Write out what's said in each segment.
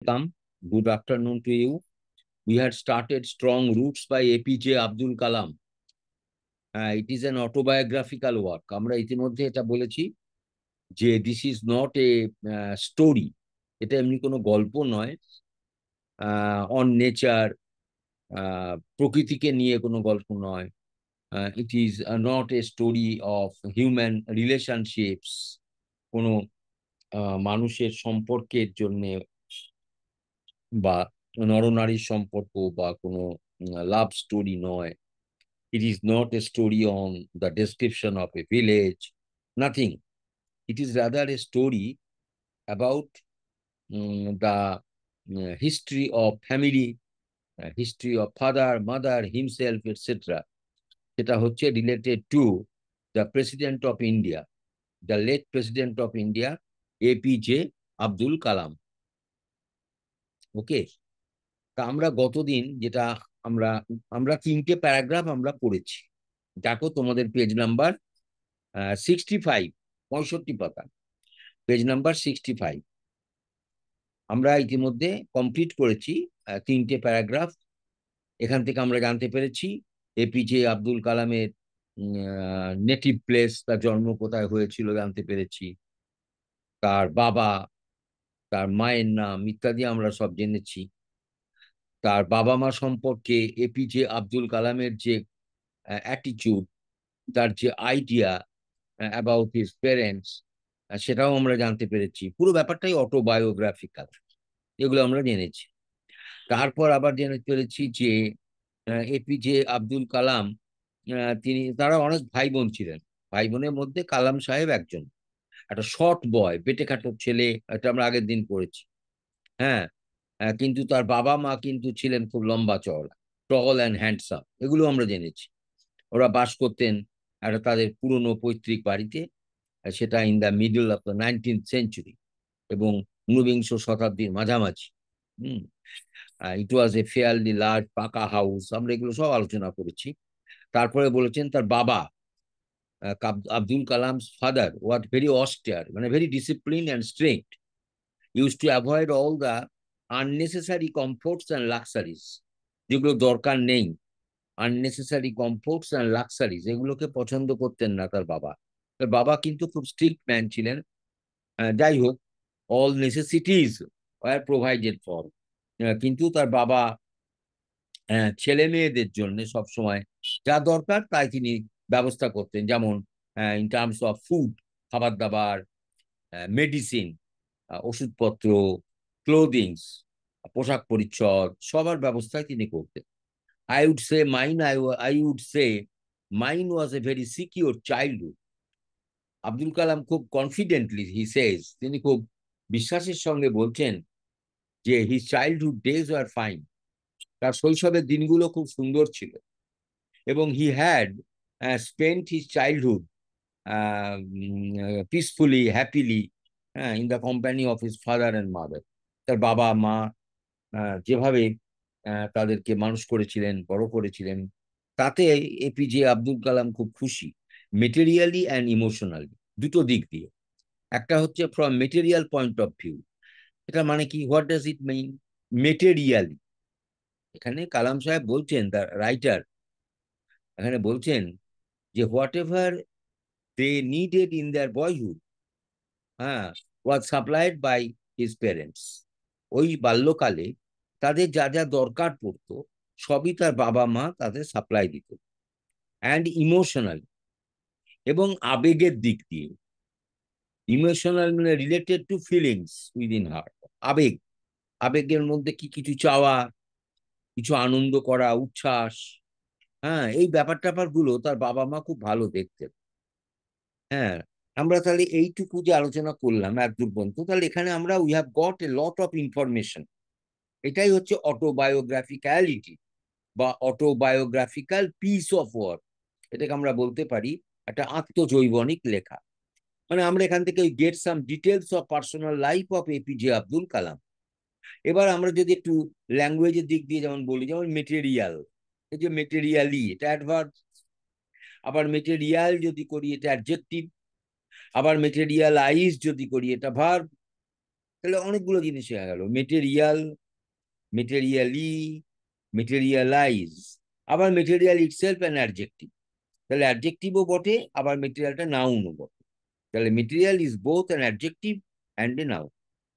Welcome. Good afternoon to you. We had started Strong Roots by APJ Abdul Kalam. It is an autobiographical work. আমরা ইতিমধ্যে এটা বলেছি যে this is not a story. এটা এমনি কোনো গল্প নয়। অন নেচার, প্রকৃতিকে নিয়ে কোনো গল্প নয়। It is not a story of human relationships, কোনো মানুষের সম্পর্কের জন্য বা নরনারীর সম্পর্ক বা কোনো লাভ স্টোরি নয়। It is not a story on the description of a village, nothing. It is rather a story about the history of family, history of father, mother, himself, etc. যেটা হচ্ছে related to the President of India, the late President of India, APJ Abdul Kalam. ওকে, তা আমরা গতদিন যেটা আমরা আমরা তিনটে paragraph আমরা পড়েছি। দেখো তোমাদের পেজ নাম্বার 65, 65 পাতা, পেজ নাম্বার 65। আমরা ইতিমধ্যে কমপ্লিট করেছি তিনটে প্যারাগ্রাফ। এখান থেকে আমরা জানতে পেরেছি এপিজে আব্দুল কালামের নেটিভ প্লেস, তার জন্ম কোথায় হয়েছিল জানতে পেরেছি, তার বাবা, তার মায়ের নাম ইত্যাদি আমরা সব জেনেছি। তার বাবা মা সম্পর্কে এপিজে আব্দুল কালামের যে অ্যাটিটিউড, তার যে আইডিয়া অ্যাবাউট হিজ প্যারেন্টস, সেটাও আমরা জানতে পেরেছি। পুরো ব্যাপারটাই অটোবায়োগ্রাফিক্যাল, এগুলো আমরা জেনেছি। তারপর আবার জেনে পেরেছি যে এপিজে আব্দুল কালাম, তারা অনেক ভাই বোন ছিলেন। ভাই বোনের মধ্যে কালাম সাহেব একজন, একটা শর্ট বয়, বেটে খাটো ছেলে, এটা আমরা আগের দিন পড়েছি। হ্যাঁ, কিন্তু তার বাবা মা কিন্তু ছিলেন খুব লম্বা চওড়া, টল অ্যান্ড হ্যান্ডসাম, এগুলো আমরা জেনেছি। ওরা বাস করতেন একটা তাদের পুরনো পৈতৃক বাড়িতে, সেটা in the middle of the 19th century এবং ঊনবিংশ শতাব্দীর মাঝামাঝি। Hmm it was a fairly large pucca house, আমরা এগুলো সব আলোচনা করেছি। তারপরে বলেছেন তার বাবা Abdul Kalam's father was very austere, মানে very discipline and strict, use to avoid all the unnecessary comforts and luxuries, যেগুলো দরকার নেই। আননেসেসারি কমফোর্টস অ্যান্ড লাক্সারিজ এগুলোকে পছন্দ করতেন না তার বাবা। তার বাবা কিন্তু খুব স্ট্রিক্ট ম্যান ছিলেন। যাই হোক, all necessities were provided for, কিন্তু তার বাবা ছেলে মেয়েদের জন্য সবসময় যা দরকার তাই তিনি ব্যবস্থা করতেন। যেমন ইন টার্মস অফ ফুড, খাবার দাবার, মেডিসিন, ওষুধপত্র, ক্লোদিংস, পোশাক পরিচ্ছদ, সবার ব্যবস্থাই তিনি করতেন। I would say mine I would say mine was a very secure childhood. Abdul Kalam খুব কনফিডেন্টলি হি সেজ, তিনি খুব বিশ্বাসের সঙ্গে বলছেন যে হিজ চাইল্ডহুড ডেজ আর ফাইন, তার শৈশবের দিনগুলো খুব সুন্দর ছিল। এবং he had spent his childhood peacefully, happily, in the company of his father and mother. তার বাবা মা যেভাবে তাদেরকে মানুষ করেছিলেন, বড় করেছিলেন, তাতে এপিজে আব্দুল কালাম খুব খুশি, মেটেরিয়ালি অ্যান্ড ইমোশনালি, দুটো দিক দিয়ে। একটা হচ্ছে from material point of view, এটা মানে কি, what does it mean materially? এখানে কালাম সাহেব বলছেন, দ্য রাইটার এখানে বলছেন যে whatever they needed in their boyhood, হ্যাঁ, was supplied by his parents. ওই বাল্যকালে তাদের যা যা দরকার পড়তো সবই তার বাবা মা তাদের সাপ্লাই দিত। অ্যান্ড ইমোশনাল, এবং আবেগের দিক দিয়ে। ইমোশনাল মানে related to feelings within heart, আবেগ, আবেগের মধ্যে কি কিছু চাওয়া, কিছু আনন্দ করা, উচ্ছ্বাস, হ্যাঁ, এই ব্যাপার ট্যাপার গুলো তার বাবা মা খুব ভালো দেখতেন। হ্যাঁ, আমরা তাহলে এইটুকু যে আলোচনা করলাম এক দূর পর্যন্ত, তাহলে এখানে আমরা we have got a lot of information. এটাই হচ্ছে অটোবায়োগ্রাফিক্যালিটি বা অটোবায়োগ্রাফিক্যাল পিস অফ ওয়ার্ক। এটাকে আমরা বলতে পারি একটা আত্মজৈবনিক লেখা। মানে আমরা এখান থেকে get some details of personal life of APJ Abdul Kalam. এবার আমরা যদি একটু ল্যাঙ্গুয়েজের দিক দিয়ে যেমন বলি, যেমন মেটেরিয়াল, এই যে মেটেরিয়ালি, এটা অ্যাডভার্ব। আবার মেটেরিয়াল যদি করি এটা অ্যাডজেক্টিভ। আবার মেটেরিয়ালাইজ যদি করি এটা ভার্ব। তাহলে অনেকগুলো জিনিস হয়ে গেল, মেটেরিয়াল, মেটেরিয়ালি, মেটেরিয়ালাইজ, আবার মেটেরিয়াল ইটসেলফ অ্যান অ্যাডজেক্টিভ। তাহলে অ্যাডজেক্টিভও বটে, আবার মেটেরিয়ালটা নাউনও বটে। তাহলে material is both an adjective and a noun.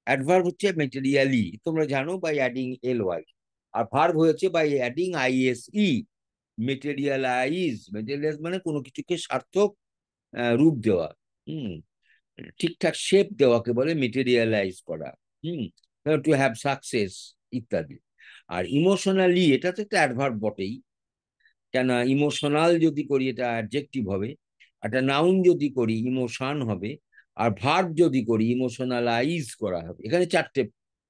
Adverb হচ্ছে মেটেরিয়ালি, তোমরা জানো, বাই অ্যাডিং এল ওয়াই। আর ভার্ব হয়েছে by adding ISE. Materialize, materialize মানে কোনো কিছুকে সার্থক রূপ দেওয়া, হুম, ঠিকঠাক শেপ দেওয়াকে বলে মেটেরিয়ালাইজ করা, হুম, টু হ্যাভ সাকসেস ইত্যাদি। আর ইমোশনালি, এটা তো একটা অ্যাডভার্ব বটেই, কেন ইমোশনাল যদি করি এটা অ্যাডজেক্টিভ হবে, একটা নাউন যদি করি ইমোশন হবে, আর ভার্ব যদি করি ইমোশনালাইজ করা হবে। এখানে চারটে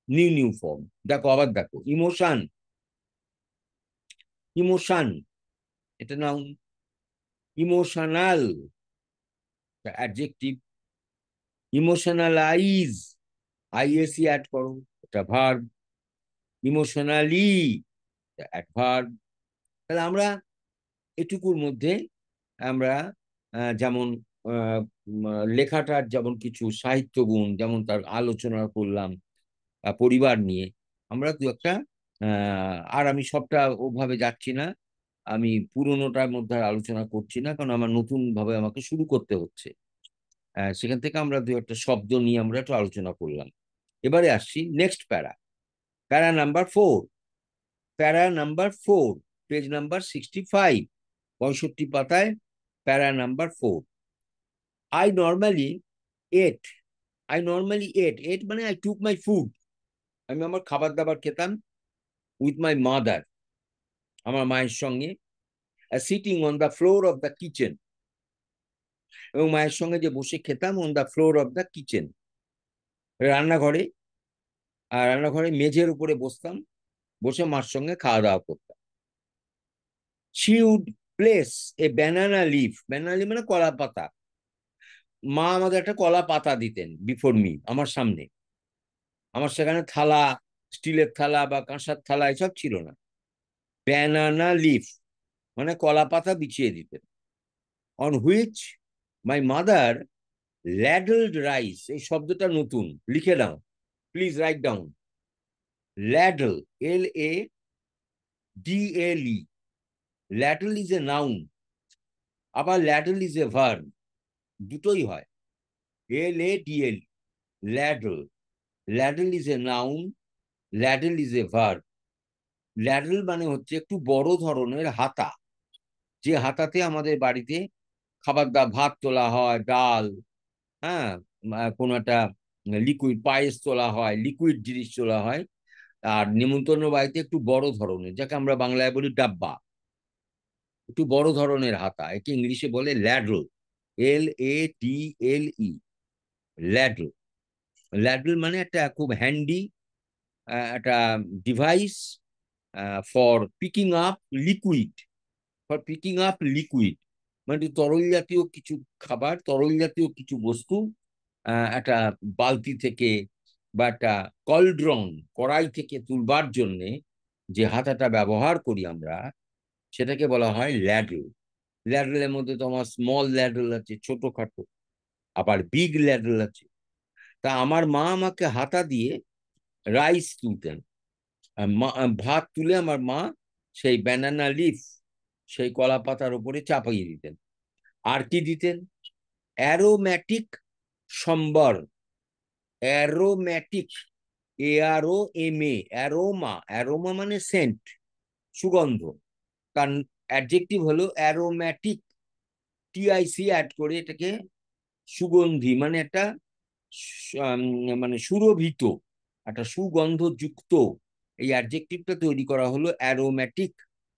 নিউ নিউ ফর্ম। দেখো আবার দেখো, ইমোশন, ইমোশন এটা নাউন, ইমোশনাল অ্যাডজেক্টিভ, ইমোশনালাইজ আইএসি অ্যাড করো, এটা ভার্ব, ইমোশনালি অ্যাডভার্ব। তাহলে আমরা এটুকুর মধ্যে আমরা যেমন লেখাটার যেমন কিছু সাহিত্য গুণ, যেমন তার আলোচনা করলাম পরিবার নিয়ে, আমরা দু একটা আর আমি সবটা ওভাবে যাচ্ছি না, আমি পুরোনোটার মধ্যে আর আলোচনা করছি না, কারণ আমার নতুন ভাবে আমাকে শুরু করতে হচ্ছে। সেখান থেকে আমরা দু একটা শব্দ নিয়ে আমরা একটু আলোচনা করলাম। এবারে আসছি নেক্সট প্যারা, প্যারা নাম্বার 4। প্যারা নাম্বার 4, পেজ নাম্বার 65, 65 পাতায় para number 4। I normally ate, I normally ate, ate মানে আই টুক মাই ফুড, আমি আমার খাবার দাবার খেতাম উইথ মাই মাদার, আমার মায়ের সঙ্গে, sitting on the floor of the kitchen, এবং মায়ের সঙ্গে যে বসে খেতাম on the floor of the kitchen, রান্নাঘরে, আর রান্নাঘরে মেঝের উপরে বসতাম, বসে মার সঙ্গে খাওয়া দাওয়া করতাম। She would place a banana leaf, banana leaf মানে কলা পাতা, মা আমাদের একটা কলা পাতা দিতেন বিফোর মি, আমার সামনে। আমার সেখানে থালা, স্টিলের থালা বা কাঁসার থালা এসব ছিল না, ব্যানানা লিফ মানে কলা পাতা বিছিয়ে দিতেন। On which my mother ladled rice, এই শব্দটা নতুন, লিখে নাও please, write down. Ladle, L A D L E, ladle is a noun, আবার ল্যাডল ইজ এ ভার্ব, দুটোই হয়। L A D L, ladle, ladle is a noun, ladle is a verb. Ladle মানে হচ্ছে একটু বড় ধরনের হাতা, যে হাতাতে আমাদের বাড়িতে খাবার ভাত তোলা হয়, ডাল, হ্যাঁ, কোনো একটা লিকুইড পায়েস তোলা হয়, লিকুইড জিনিস তোলা হয়। আর নিমন্ত্রণ বাড়িতে একটু বড় ধরনের, যাকে আমরা বাংলায় বলি ডাব্বা, একটু বড় ধরনের হাতা, একে ইংলিশে বলে ল্যাডল, এল এ টি এল ই, ল্যাডল। ল্যাডল মানে একটা খুব হ্যান্ডি একটা device for picking up liquid, for picking up liquid মানে তরল জাতীয় কিছু খাবার, তরল জাতীয় কিছু বস্তু একটা বালতি থেকে বা একটা কলড্রন, কড়াই থেকে তুলবার জন্যে যে হাতাটা ব্যবহার করি আমরা, সেটাকে বলা হয় ল্যাডল। ল্যাডলের মধ্যে তোমার স্মল ল্যাডল আছে, ছোটখাটো, আবার বিগ ল্যাডল আছে। তা আমার মা আমাকে হাতা দিয়ে রাইস তুলতেন, ভাত তুলে আমার মা সেই ব্যানানা লিফ, সেই কলা পাতার উপরে চাপিয়ে দিতেন। আর কি দিতেন? Aromatic sambar, aromatic, A R O M A, aroma, aroma মানে সেন্ট, সুগন্ধ, তার অ্যাডজেক্টিভ হলো অ্যারোম্যাটিক, টিআইসি অ্যাড করে এটাকে সুগন্ধি মানে একটা মানে সুরভিত, একটা সুগন্ধযুক্ত, এই অ্যাডজেক্টিভটা তৈরি করা হলো অ্যারোম্যাটিক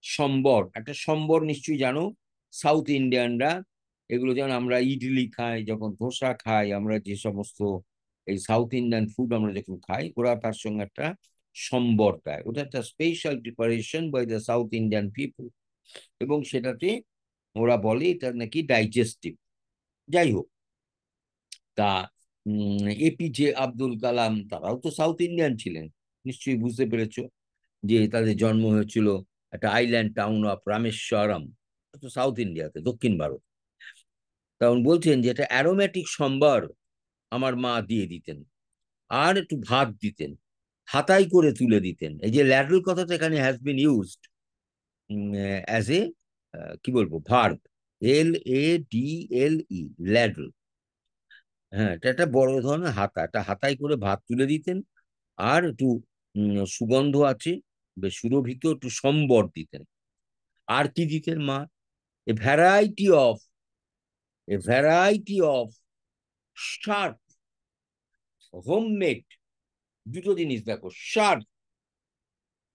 সম্বর। একটা সম্বর নিশ্চয়ই জানো, সাউথ ইন্ডিয়ানরা এগুলো, যেমন আমরা ইডলি খাই, যখন ধোসা খাই, আমরা যে সমস্ত এই সাউথ ইন্ডিয়ান ফুড আমরা যখন খাই, ওরা তার সঙ্গে একটা সম্বর দেয়, ওটা একটা special preparation by the South Indian people, এবং সেটাতে ওরা বলে এটা নাকি ডাইজেস্টিভ। যাই হোক, তা এপিজে আব্দুল কালাম তারাও তো সাউথ ইন্ডিয়ান ছিলেন, নিশ্চয়ই বুঝতে পেরেছো যে তাদের জন্ম হয়েছিল একটা আইল্যান্ড টাউন অফ রামেশ্বরম, তো সাউথ ইন্ডিয়াতে, দক্ষিণ ভারত। তখন বলছেন যে এটা অ্যারোম্যাটিক সম্বর আমার মা দিয়ে দিতেন। আর একটু ভাত দিতেন, হাতায় করে তুলে দিতেন। এই যে ল্যাডল কথাটা এখানে has been used as a কি বলবো ভার্ব, LADLE, ল্যাডল। হ্যাঁ, এটা একটা বড় ধরনের হাতা, এটা হাতায় করে ভাত তুলে দিতেন। আর একটু সুগন্ধ আছে, বেশ সুরভিত একটু সম্বর দিতেন। আর কি দিতেন মা? A variety of, a variety of sharp homemade, দুটো জিনিস দেখো, শার্প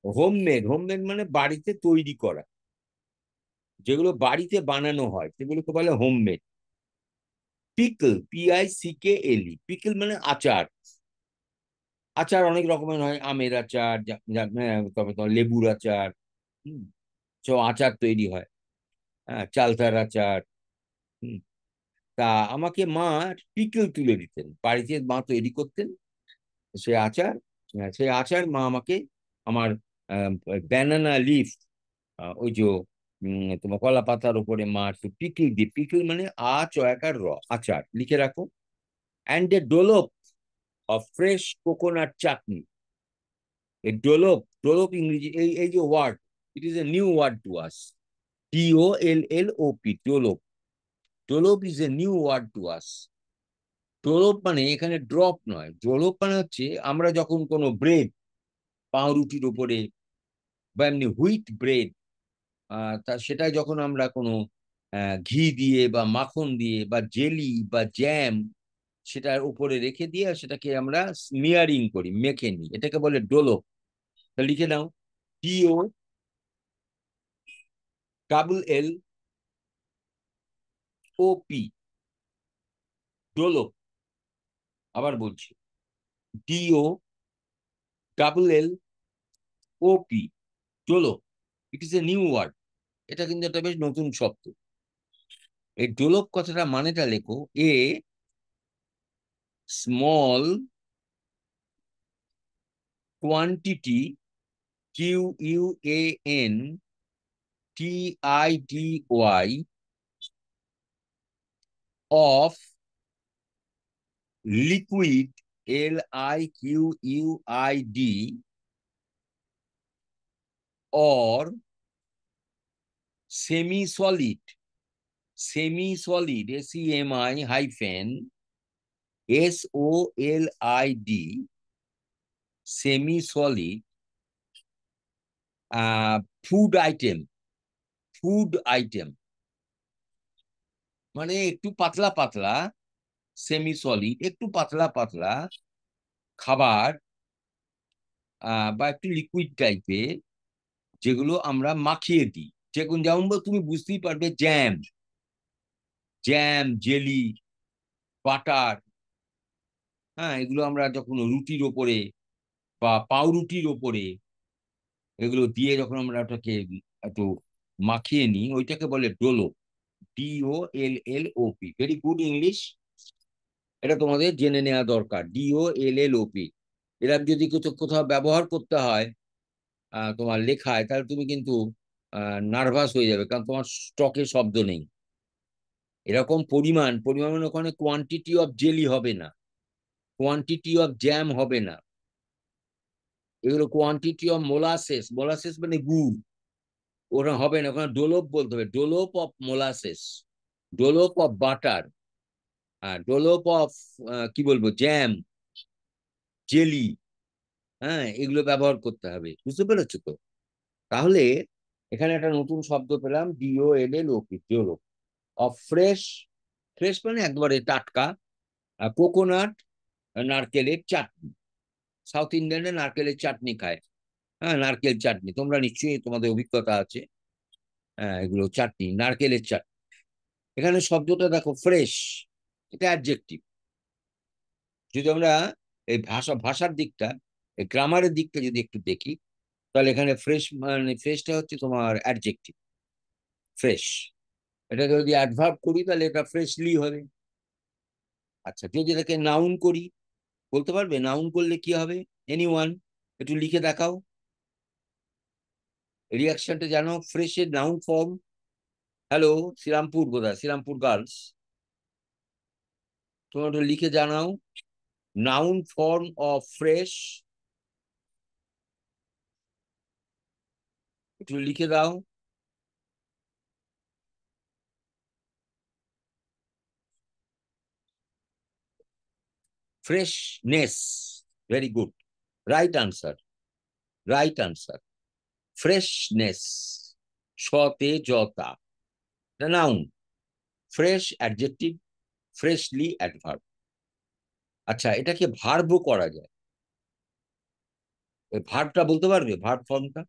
হোমমেড, হোমমেড মানে বাড়িতে তৈরি করা, যেগুলো বাড়িতে বানানো হয় সেগুলোকে বলে হোমমেড। পিকল, PICKLE, পিকল মানে আচার। আচার অনেক রকমের হয়, আমের আচার, তবে তোমার লেবুর আচার, হুম, সব আচার তৈরি হয়। হ্যাঁ, চালতার আচার। হুম, তা আমাকে মা পিকল তুলে দিতেন, বাড়িতে মা তৈরি করতেন সে আচার। সেই আচার মা আমাকে আমার ব্যানানা লিফ, ওই যে তোমার কলা পাতার উপরে মা একটু পিকল দিয়ে, পিকল মানে চয়াকার আচার লিখে রাখো। And a dollop of fresh coconut chutney. A dollop, dollop ইংরেজি, এই যে word, it is a new word to us. DOLLOP, dollop. Dollop is a new word to us. Dollop মানে এখানে ড্রপ নয়, ডোলপ মানে হচ্ছে আমরা যখন কোনো ব্রেড, পাউরুটির উপরে বা এমনি হুইট ব্রেড, তা সেটা যখন আমরা কোনো ঘি দিয়ে বা মাখন দিয়ে বা জেলি বা জ্যাম সেটার উপরে রেখে দিয়ে সেটাকে আমরা স্মিয়ারিং করি, মেখে নিই, এটাকে বলে ডোলপ। তা লিখে নাও, DOLLOP, ডোলপ। আবার বলছি, DOLLOP, dollop. It is a new word. এটা কিন্তু একটা বেশ নতুন শব্দ। এই ডোলপ কথাটা মানেটা লেখো, a small quantity, QUANTITY, of liquid, LIQUID, or semi solid, semi solid, SEMI hyphen SOLID, semi solid food item, food item মানে একটু পাতলা পাতলা, সেমি সলিড একটু পাতলা পাতলা খাবার, বা একটু লিকুইড টাইপের, যেগুলো আমরা মাখিয়ে দিই। যেমন যেমন তুমি বুঝতেই পারবে, জ্যাম, জ্যাম, জেলি, বাটার। হ্যাঁ, এগুলো আমরা যখন রুটির ওপরে বা পাউরুটির ওপরে এগুলো দিয়ে যখন আমরা ওটাকে একটু মাখিয়ে নিই, ওইটাকে বলে Dolo. DOLLOP, very good English. এটা তোমাদের জেনে নেওয়া দরকার, DOLLOP। এরা যদি কোথাও ব্যবহার করতে হয় তোমার লেখায়, তাহলে তুমি কিন্তু নার্ভাস হয়ে যাবে, কারণ তোমার স্টকে শব্দ নেই। এরকম পরিমাণ, পরিমাণ মানে ওখানে কোয়ান্টিটি অফ জেলি হবে না, কোয়ান্টিটি অফ জ্যাম হবে না, এগুলো কোয়ান্টিটি অফ মোলাসেস, মোলাসেস মানে গুড়, ওরা হবে না, ওখানে ডোলপ বলতে হবে, dollop of molasses, dollop of butter, dollop of কি বলবো জ্যাম, জেলি। হ্যাঁ, এগুলো ব্যবহার করতে হবে, বুঝতে পেরেছো তো? তাহলে এখানে একটা নতুন শব্দ পেলাম, DOLLOP, ডোলপ অফ ফ্রেশ, ফ্রেশ মানে একবারে টাটকা, কোকোনাট, নারকেলের চাটনি। সাউথ ইন্ডিয়ানে নারকেলের চাটনি খায়। হ্যাঁ, নারকেল চাটনি তোমরা নিশ্চয়ই তোমাদের অভিজ্ঞতা আছে। হ্যাঁ, এগুলো চাটনি, নারকেলের চাটনি। এখানে শব্দটা দেখো, ফ্রেশ, এটা অ্যাডজেক্টিভ। যদি আমরা এই ভাষার দিকটা, এই গ্রামারের দিকটা যদি একটু দেখি, তাহলে এখানে ফ্রেশ মানে ফ্রেশটা হচ্ছে তোমার অ্যাডজেক্টিভ, ফ্রেশ। এটা যদি অ্যাডভার্ব করি তাহলে এটা ফ্রেশলি হবে। আচ্ছা, যদি এটাকে নাউন করি, বলতে পারবে নাউন করলে কি হবে? এনিওয়ান, একটু লিখে দেখাও, রিয়াকশনটা জানো, ফ্রেশের নাউন ফর্ম। হ্যালো, শ্রীরামপুর, বোধহয় শ্রীরামপুর গার্লস, তোমরা একটু লিখে জানাও নাউন ফর্ম অফ ফ্রেশ, একটু লিখে দাও। Freshness, very good, right answer, right answer. Freshness, সতেজতা, noun. Fresh adjective, freshly adverb. আচ্ছা, এটাকে ভার্বও করা যায়। ওই ভার্বটা বলতে পারবে? ভার্ব ফর্মটা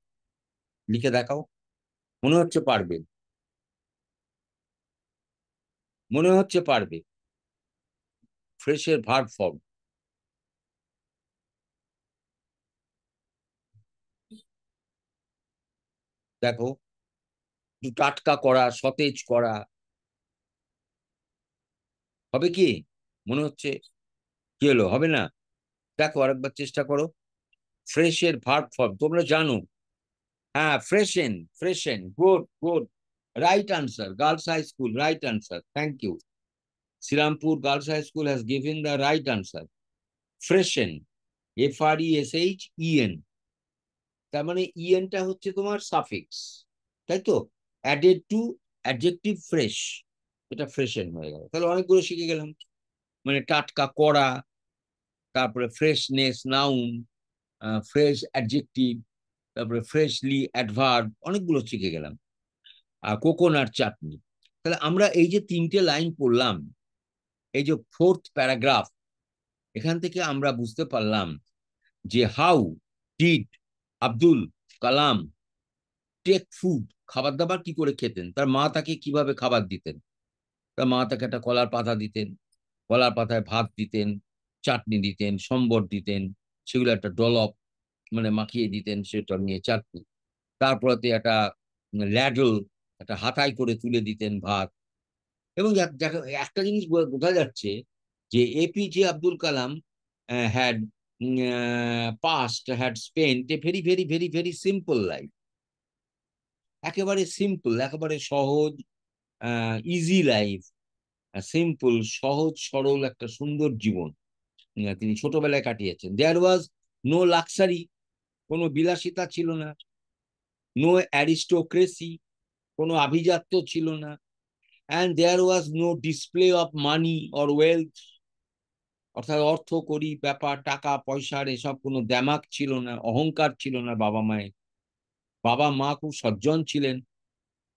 লিখে দেখাও। মনে হচ্ছে পারবে, মনে হচ্ছে পারবে। ফ্রেশের ভার্ব ফর্ম দেখো, একটু টাটকা করা, সতেজ করা, হবে কি? মনে হচ্ছে কি হলো, হবে না? দেখো আরেকবার চেষ্টা করো। ফ্রেশের ভার্ব ফর্ম তোমরা জানো। হ্যাঁ, freshen, freshen, good good, right answer. Girls high school, right answer, thank you. Srirampur girls high school has given the right answer. Freshen, FRESHEN। তার মানে ইএনটা হচ্ছে তোমার সাফিক্স, তাই তো? অ্যাডেড টু অ্যাডজেক্টিভ ফ্রেশ, এটা ফ্রেশেন হয়ে গেল। তাহলে অনেকগুলো শিখে গেলাম। মানে টাটকা করা, তারপরে ফ্রেশনেস নাউন, ফ্রেশ অ্যাডজেক্টিভ, তারপরে ফ্রেশলি অ্যাডভার্ব, অনেকগুলো শিখে গেলাম। আর কোকোনাট চাটনি। তাহলে আমরা এই যে তিনটে লাইন পড়লাম, এই যে ফোর্থ প্যারাগ্রাফ, এখান থেকে আমরা বুঝতে পারলাম যে how did Abdul Kalam take food, খাবার দাবার কি করে খেতেন, তার মা তাকে কিভাবে খাবার দিতেন। তার মা তাকে একটা কলার পাতা দিতেন, কলার পাতায় ভাত দিতেন, চাটনি দিতেন, সম্বর দিতেন, সেগুলো একটা ডলপ মানে মাখিয়ে দিতেন, সেটা নিয়ে চাটনি। তারপরে একটা ল্যাডল, একটা হাতায় করে তুলে দিতেন ভাত। এবং একটা জিনিস বোঝা যাচ্ছে যে APJ Abdul Kalam had had spent a very very very very simple life. একেবারে সিম্পল, একেবারে সহজ, ইজি লাইফ, সিম্পল, সহজ সরল একটা সুন্দর জীবন তিনি ছোটবেলায় কাটিয়েছেন। দেয়ার ওয়াজ নো লাক্সারি, কোনো বিলাসিতা ছিল না। নো অ্যারিস্টোক্রেসি, কোনো আভিজাত্য ছিল না। And there was no display of money or wealth, অর্থাৎ অর্থ করি ব্যাপার, টাকা পয়সার এসব কোনো দ্যামাক ছিল না, অহংকার ছিল না বাবা মায়ের। বাবা মা খুব সজ্জন ছিলেন,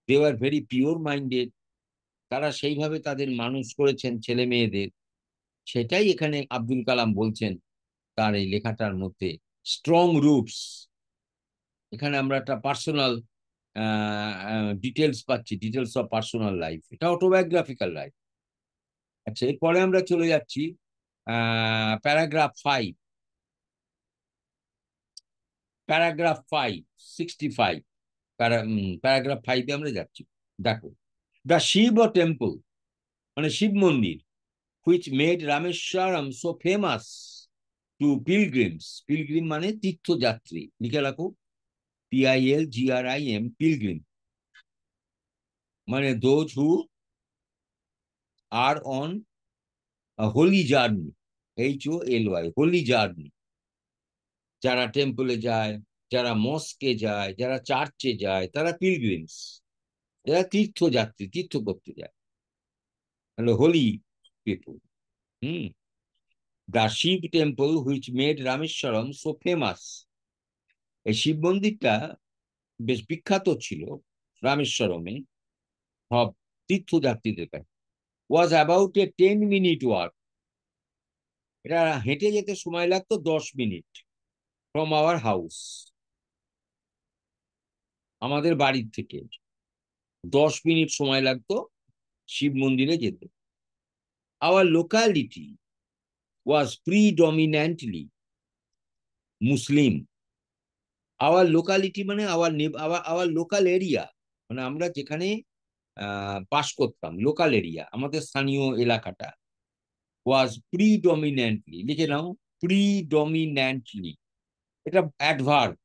দে আর ভেরি পিওর মাইন্ডেড। তারা সেইভাবে তাদের মানুষ করেছেন ছেলে মেয়েদের। সেটাই এখানে আব্দুল কালাম বলছেন তার এই লেখাটার মধ্যে। স্ট্রং রুটস, এখানে আমরা একটা পার্সোনাল ডিটেলস পাচ্ছি, ডিটেলস অফ পার্সোনাল লাইফ, এটা অটোবায়োগ্রাফিক্যাল লাইফ। আচ্ছা, এরপরে আমরা চলে যাচ্ছি প্যারাগ্রাফ 5। প্যারাগ্রাফ 5, 65। প্যারাগ্রাফ 5-এ আমরা যাচ্ছি। দেখো, দ্য শিব টেম্পল মানে শিব মন্দির, which made Rameswaram so famous to pilgrims, pilgrim মানে তীর্থযাত্রী, লিখে রাখো, PILGRIM, পিলগ্রিম মানে those who are on holy journey, HOLY, holy journey. যারা টেম্পলে যায়, যারা মস্কে যায়, যারা চার্চে যায়, তারা পিলগ্রিমস, যারা তীর্থযাত্রী, তীর্থ করতে যায়, হলো holy people. Hmm. The Shiva temple which made Rameswaram so famous, এই শিব মন্দিরটা বেশ বিখ্যাত ছিল রামেশ্বরমে সব তীর্থযাত্রীদের কাছে। Was about a 10 minute walk, এটা হেঁটে যেতে সময় লাগতো 10 মিনিট, ফ্রম আওয়ার হাউস, আমাদের বাড়ির থেকে 10 মিনিট সময় লাগতো শিব মন্দিরে যেতে। Our locality was predominantly Muslim. Our locality মানে আওয়ার লোকাল এরিয়া, মানে আমরা যেখানে বাস করতাম, লোকাল এরিয়া, আমাদের স্থানীয় এলাকাটা, ওয়াজ প্রিডমিন্যান্টলি, লিখে নাও, প্রিডমিন্যান্টলি। এটা অ্যাডভার্ব,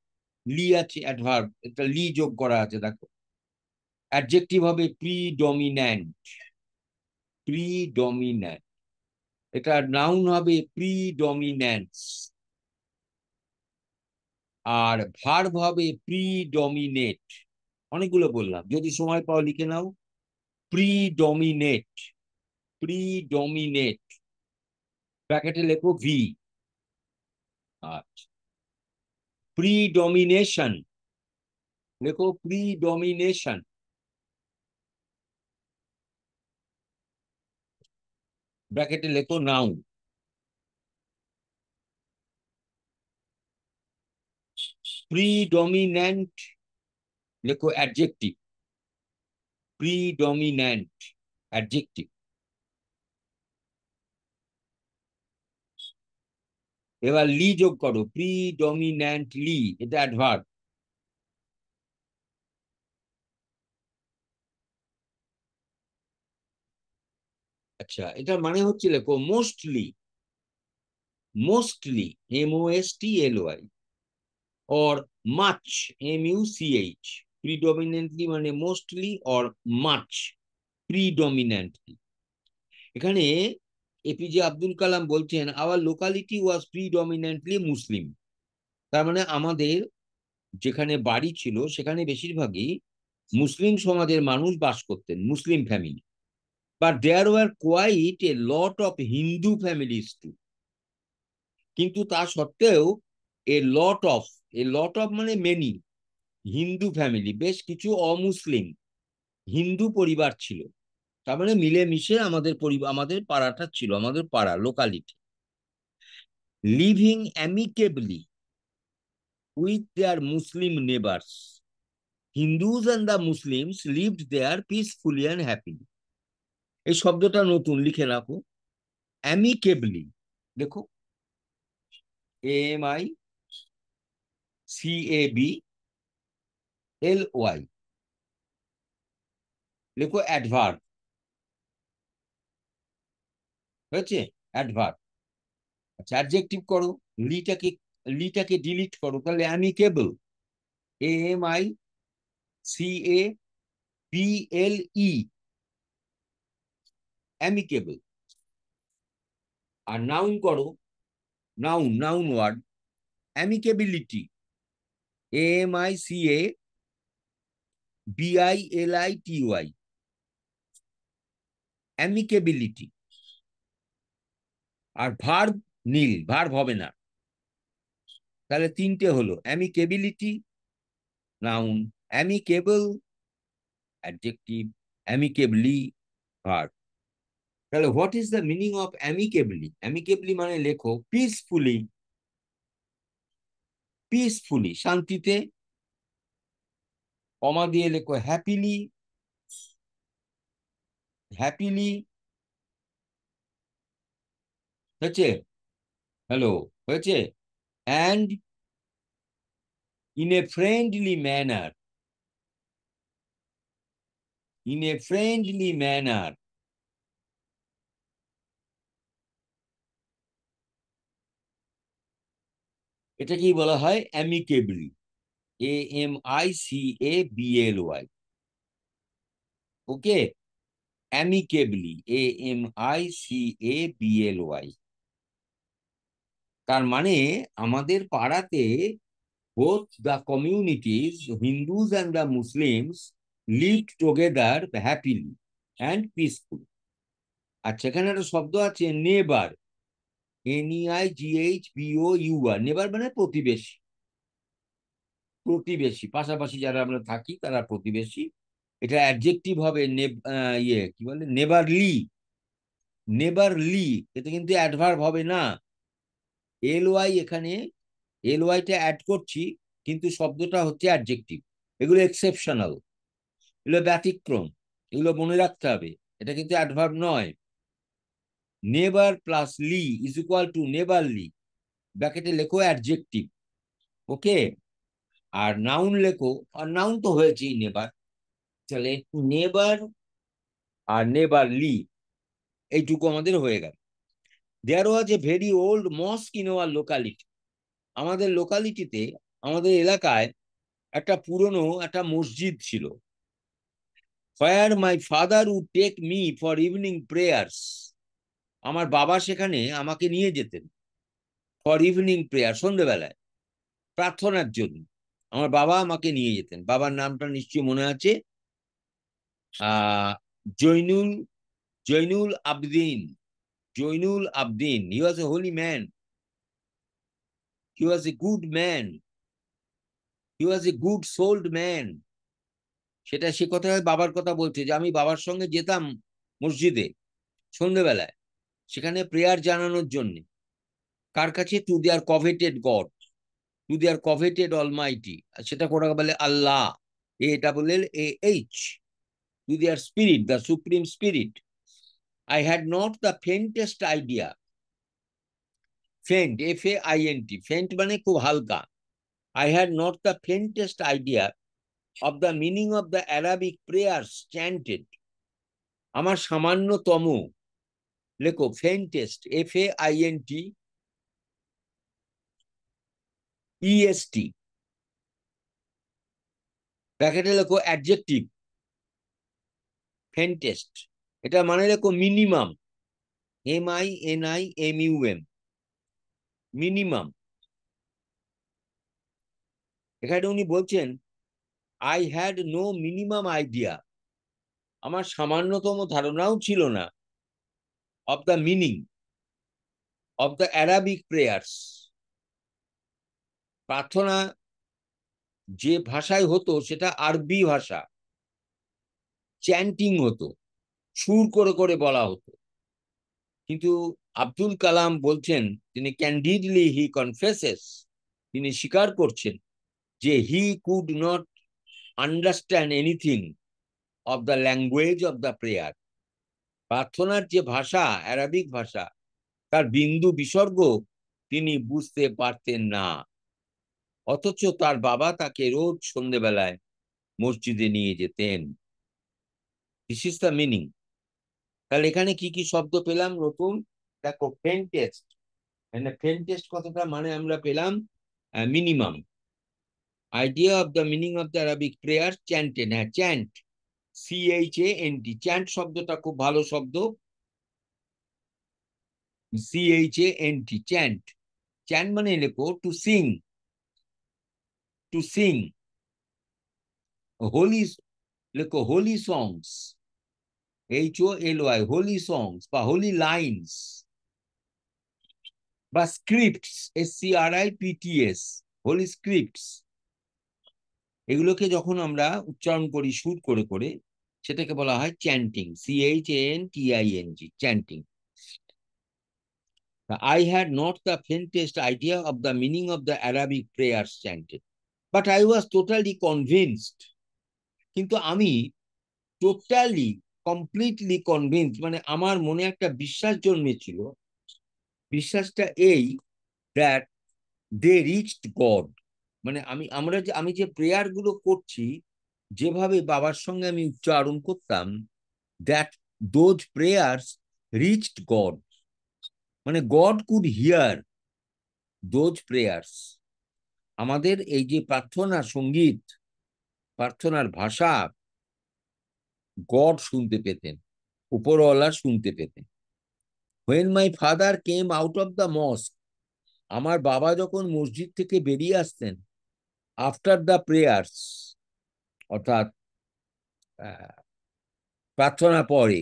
লি আছে, অ্যাডভার্ব, এটা লি যোগ করা আছে, দেখো। অ্যাডজেক্টিভ হবে প্রিডমিন্যান্ট, প্রিডমিন্যান্ট। এটা নাউন হবে প্রিডমিন্যান্স, আর ভার্ব হবে প্রিডমিনেট। অনেকগুলো বললাম, যদি সময় পাও লিখে নাও। প্রিডমিনেট, প্রিডমিনেট, ব্র্যাকেটে লেখো ভি। আচ্ছা, প্রিডমিনেশন, লেখো প্রিডমিনেশন, ব্র্যাকেটে লেখো নাউন। প্রিডমিন্যান্ট, লেখো অ্যাডজেক্টিভ, প্রিডমিন্যান্ট অ্যাডজেক্টিভ। এবার লি যোগ করো, প্রিডমিন্যান্টলি, এটা অ্যাডভার্ব। আচ্ছা, এটা মানে হচ্ছে লেখো mostly, mostly, MOSTLY, or much, MUCH। Predominantly মানে মোস্টলি, অর মাচ, প্রিডমিনেন্টলি। এখানে এপিজে আব্দুল কালাম বলছেন আওয়ার লোকালিটি ওয়াজ প্রিডমিনেন্টলি মুসলিম। তার মানে আমাদের যেখানে বাড়ি ছিল সেখানে বেশিরভাগই মুসলিম সমাজের মানুষ বাস করতেন, মুসলিম family. But there were quite a lot of Hindu families too. কিন্তু তা সত্ত্বেও a lot of, a lot of মানে মেনি, হিন্দু ফ্যামিলি, বেশ কিছু অমুসলিম হিন্দু পরিবার ছিল। তার মানে মিলেমিশে আমাদের পরিবার, আমাদের পাড়াটা ছিল, আমাদের পাড়া locality. Living amicably with their Muslim neighbours, Hindus and the Muslims lived there peacefully and happily. এই শব্দটা নতুন, লিখে রাখো। অ্যামিকেবলি, দেখো, AMICABLY, লেখো অ্যাডভার্ব, হয়েছে? অ্যাডভার্ব। আচ্ছা, অ্যাডজেক্টিভ করো। লিটাকে, লিটাকে ডিলিট করো, তাহলে অ্যামিকেবল, AMICABLE, অ্যামিকেবল। আর নাউন করো, noun, noun word, amicability, AMICABILITY, amicability. আর ভার্ব নীল, ভার্ব হবে না। তাহলে তিনটে হলো, amicability noun, amicable adjective, amicably verb. তাহলে what is the meaning of amicably? Amicably মানে লেখো পিসফুলি, পিসফুলি শান্তিতে, কমা দিয়ে লেখো হ্যাপিলি, হ্যাপিলি, হয়েছে? হ্যালো, হয়েছে? And in a friendly manner, in a friendly manner. এটা কি বলা হয়? Amicably, AMICABLY, okay? Amicably, AMICABLY। তার মানে আমাদের পাড়াতে both the communities, Hindus and the Muslims, lived together happily and peacefully. আচ্ছা, এখানে একটা শব্দ আছে নেবার, NEIGHBOUR, নেবার মানে প্রতিবেশী, প্রতিবেশী, পাশাপাশি যারা আমরা থাকি তারা প্রতিবেশী। এটা অ্যাডজেক্টিভ হবে, ইয়ে কি বলে, নেবারলি, নেবারলি। এটা কিন্তু অ্যাডভার্ব হবে না। LY এখানে, LY টা অ্যাড করছি, কিন্তু শব্দটা হচ্ছে অ্যাডজেক্টিভ। এগুলো এক্সেপশনাল, এগুলো ব্যতিক্রম, এগুলো মনে রাখতে হবে। এটা কিন্তু অ্যাডভার্ব নয়। Neighbour plus ly is equal to neighbourly, ব্র্যাকেটে লেখো অ্যাডজেক্টিভ, ওকে? আর নাউন লেখো, আর নাউন তো হয়েছেই নেবার, তাহলে নেবার আর নেবারলি, এইটুকু আমাদের হয়ে গেল। There was a very old mosque in our locality. আমাদের লোকালিটিতে, আমাদের এলাকায় একটা পুরনো একটা মসজিদ ছিল। where my father would take me for evening prayers, আমার বাবা সেখানে আমাকে নিয়ে যেতেন ফর ইভিনিং প্রেয়ার, সন্ধ্যেবেলায় প্রার্থনার জন্য। আমার বাবা আমাকে নিয়ে যেতেন। বাবার নামটা নিশ্চয়ই মনে আছে, আহ Zainul Zainul Abdin. Zainul Abdin, he was a holy man, he was a good man, he was a good souled man. সে কথা বাবার কথা বলছে, যে আমি বাবার সঙ্গে যেতাম মসজিদে সন্ধ্যেবেলায়, সেখানে প্রেয়ার জানানোর জন্য। কার কাছে? To their coveted God, to their coveted Almighty. সেটা কোটা বলে আল্লাহ, এটা বলে এইচ, to their spirit, the supreme spirit. I had not the faintest idea. Faint, FAINT, faint মানে খুব হালকা। I had not the faintest idea of the meaning of the Arabic prayers chanted. আমার সামান্যতম, লেখো ফেন্টেস্ট, FAINTEST, ব্র্যাকেটে লেখো অ্যাডজেক্টিভ, ফেন্টেস্ট। এটা মানে লেখো মিনিমাম, MINIMUM, মিনিমাম। এখানে উনি বলছেন I had no minimum idea, আমার সামান্যতম ধারণাও ছিল না, of the meaning of the Arabic prayers, প্রার্থনা যে ভাষায় হতো সেটা আরবি ভাষা, চ্যান্টিং হতো, সুর করে করে বলা হতো। কিন্তু আব্দুল কালাম বলছেন, তিনি ক্যান্ডিডলি হি কনফেসেস, তিনি স্বীকার করছেন যে he could not understand anything of the language of the prayer. প্রার্থনার যে ভাষা, অ্যারাবিক ভাষা, তার বিন্দু বিসর্গ তিনি বুঝতে পারতেন না। অথচ তার বাবা তাকে রোজ সন্ধ্যেবেলায় মসজিদে নিয়ে যেতেন। This is the meaning. তাহলে এখানে কি কি শব্দ পেলাম নতুন? দেখো, ফেন্টেস্ট, মানে ফেন্টেস্ট কথাটা মানে আমরা পেলাম minimum. Idea of the meaning of the Arabic prayer chanted, হ্যাঁ চ্যান্ট, CHANT, চ্যান্ট শব্দটা খুব ভালো শব্দ, CHANT, চ্যান্ট। চ্যান্ট মানে লেখো টু সিং, টু সিং। হোলি, লেখো হোলি সংস, HOLY, হোলি সংস বা হোলি লাইনস বা স্ক্রিপ্টস, SCRIPTS, হোলি স্ক্রিপ্টস। এগুলোকে যখন আমরা উচ্চারণ করি সুর করে করে, সেটাকে বলা হয় chanting, CHANTING, chanting. I had not the faintest idea of the meaning of the Arabic prayers chanted, but I was totally convinced. কিন্তু আমি টোটালি, কমপ্লিটলি কনভিন্স, মানে আমার মনে একটা বিশ্বাস জন্মেছিল। বিশ্বাসটা এই, দ্যাট দে রিচড গড, মানে আমি যে প্রেয়ার গুলো করছি, যেভাবে বাবার সঙ্গে আমি উচ্চারণ করতাম, that those prayers reached God, মানে God could hear those prayers. আমাদের এই যে প্রার্থনা সঙ্গীত, প্রার্থনার ভাষা, গড শুনতে পেতেন, উপরওয়ালা শুনতে পেতেন। When my father came out of the mosque, আমার বাবা যখন মসজিদ থেকে বেরিয়ে আসতেন, আফটার দ্য প্রেয়ার্স, অর্থাৎ প্রার্থনা পরে,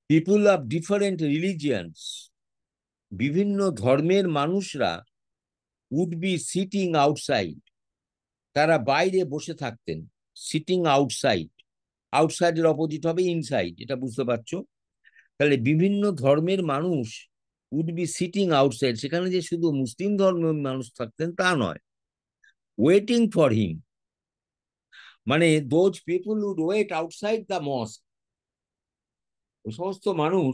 পিপুল অফ ডিফারেন্ট রিলিজিয়ান্স, বিভিন্ন ধর্মের মানুষরা, উড বি সিটিং আউটসাইড, তারা বাইরে বসে থাকতেন। সিটিং আউটসাইড, আউটসাইডের অপোজিট হবে ইনসাইড, এটা বুঝতে পারছো? তাহলে বিভিন্ন ধর্মের মানুষ উড বি সিটিং আউটসাইড, সেখানে যে শুধু মুসলিম ধর্মের মানুষ থাকতেন তা নয়, ওয়েটিং ফর হিম, মানে those people would wait outside the mosque, ওই সমস্ত মানুষ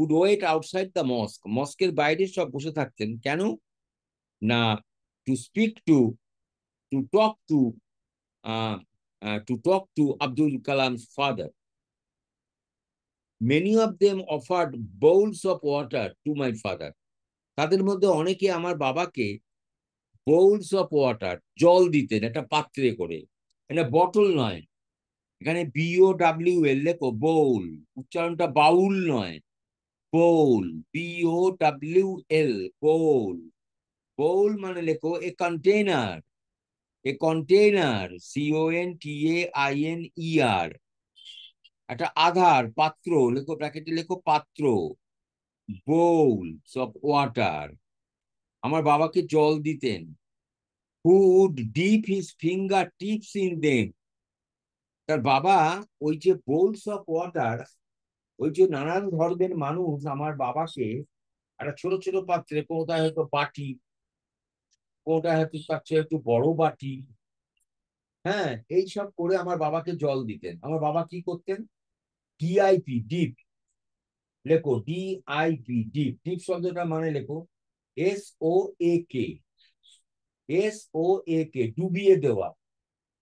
would wait outside the mosque, মস্কের বাইরে সব বসে থাকতেন। কেন না? To speak to, to talk to, Abdul Kalam's father. Many of them offered bowls of water to my father. তাদের মধ্যে অনেকে আমার বাবাকে bowls of water, জল দিতেন একটা পাত্রে করে, এটা বটল নয়, এখানে BOWL লেখো, বোল, উচ্চারণটা বাউল নয়, bowl, BOWL, bowl. bowl মানে লেখো এ কন্টেইনার, এ কন্টেইনার, CONTAINER। একটা আধার, পাত্র লেখো, ব্র্যাকেটে লেখো পাত্র। bowls of water, আমার বাবাকে জল দিতেন। who would dip his finger tips in them, তার বাবা ওই যে বোলস অফ ওয়াটার, ওই যে নানান ধর্মের মানুষ আমার বাবাকে একটা ছোট ছোট পাত্রে, কোনটা হয়তো বাটি, কোনটা হয়তো তার চেয়ে একটু বড় বাটি, হ্যাঁ, এইসব করে আমার বাবাকে জল দিতেন। আমার বাবা কি করতেন? ডিআইপি, ডিপ লেখো, ডিআইপি, ডিপ। ডিপ শব্দটা মানে লেখো SOAK, SOAK, ডুবিয়ে দেওয়া।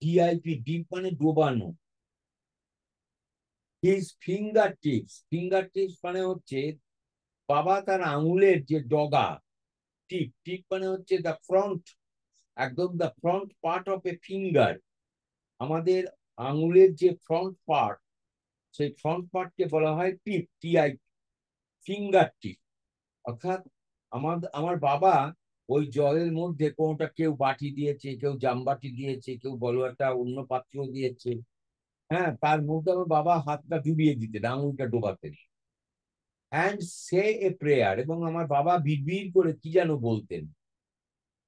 ডিআইপি, ডিপ মানে ডোবানো। His finger tips, finger tips মানে হচ্ছে বাবা তার আঙুলের যে ডগা, টিপ, টিপ মানে হচ্ছে দ্য ফ্রন্ট, একদম the front part of A finger. আমাদের আঙুলের যে ফ্রন্ট পার্ট, সেই ফ্রন্ট পার্টকে বলা হয় টিপ, TI, ফিঙ্গার টিপ। অর্থাৎ আমার বাবা ওই জলের মধ্যে কোনটা, কেউ বাটি দিয়েছে, কেউ জামবাটি দিয়েছে, কেউ বলো একটা অন্য পাত্র দিয়েছে, হ্যাঁ, তার মধ্যে আমার বাবা হাতটা ডুবিয়ে দিতেন, আঙুলটা ডোবাতেন। অ্যান্ড সে এ প্রেয়ার, এবং আমার বাবা বিড়বিড় করে কি যেন বলতেন।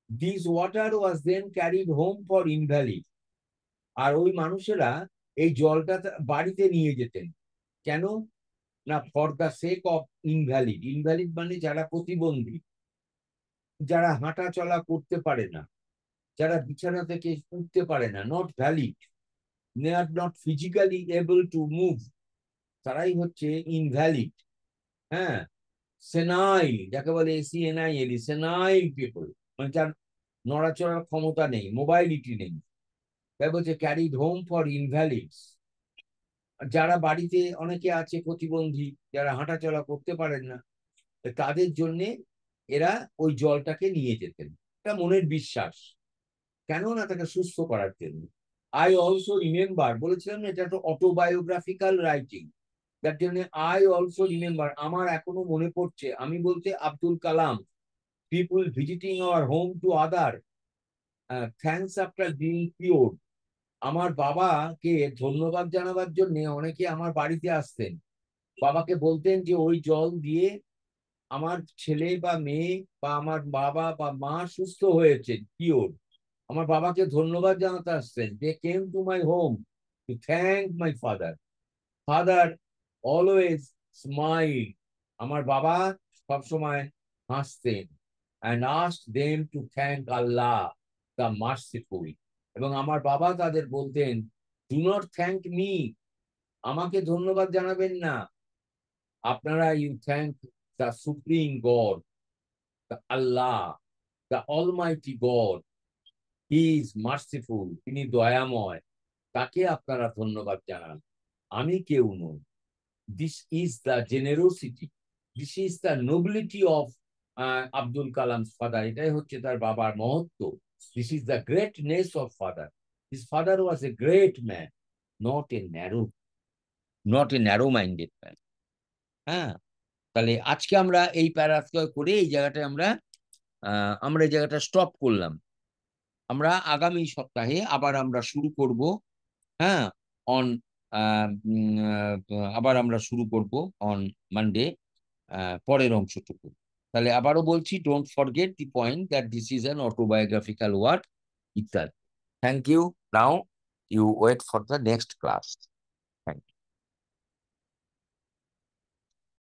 This water was then carried home for invalid, আর ওই মানুষেরা এই জলটা বাড়িতে নিয়ে যেতেন। কেন? না, for the sake of invalid, invalid মানে যারা প্রতিবন্ধী, যারা হাঁটা চলা করতে পারে না, যারা বিছানা থেকে উঠতে পারে না, not valid, they are not physically able to move, তারাই হচ্ছে ইনভ্যালিড। হ্যাঁ, সেনাইল, যাকে বলে SENIL, সেনাইল পিপল, মানে যার নড়াচড়ার ক্ষমতা নেই, মোবাইলিটি নেই, তাই বলছে ক্যারিড হোম ফর ইনভ্যালিডস। যারা বাড়িতে অনেকে আছে প্রতিবন্ধী, যারা হাঁটাচলা করতে পারেন না, তাদের জন্য এরা ওই জলটাকে নিয়ে যেতেন। এটা মনের বিশ্বাস, কেন না তাকে সুস্থ করার জন্য। আই অলসো রিমেম্বার, বলেছিলাম না এটা একটা অটোবায়োগ্রাফিক্যাল রাইটিং, যার জন্য আই অলসো রিমেম্বার, আমার এখনো মনে পড়ছে, আমি বলতে Abdul Kalam, people visiting our home to other thanks after being cure, আমার বাবাকে ধন্যবাদ জানাবার জন্য অনেকে আমার বাড়িতে আসতেন, বাবাকে বলতেন যে ওই জল দিয়ে আমার ছেলে বা মেয়ে বা আমার বাবা বা মা সুস্থ হয়েছে, কিওর। আমার বাবাকে ধন্যবাদ জানাতে আসতেন। They came to my home to thank my father, father always smile, আমার বাবা সবসময় হাসতেন। And asked them to thank Allah the merciful, এবং আমার বাবা তাদের বলতেন, ডু নট থ্যাংক মি, আমাকে ধন্যবাদ জানাবেন না, আপনারা you thank the supreme God, the Allah, the almighty God, he is merciful, তিনি দয়াময়, তাকে আপনারা ধন্যবাদ জানান, আমি কেউ নই। This is the generosity, this is the nobility of Abdul Kalam father, এটাই হচ্ছে তার বাবার মহত্ব। This is the greatness of father, his father was a great man, not a narrow, not a narrow minded man. হ্যাঁ, তাহলে আজকে আমরা এই প্যারাগ্রাফ করে এই জায়গাটায় আমরা এই জায়গাটা স্টপ করলাম। আমরা আগামী সপ্তাহে আবার আমরা শুরু করব। হ্যাঁ, অন আবার আমরা শুরু করব অন মানডে, পরের অংশটুকু। তাহলে আবারও বলছি, don't forget the point that this is an autobiographical work ইত্যাদি। Thank you. Now you wait for the next class.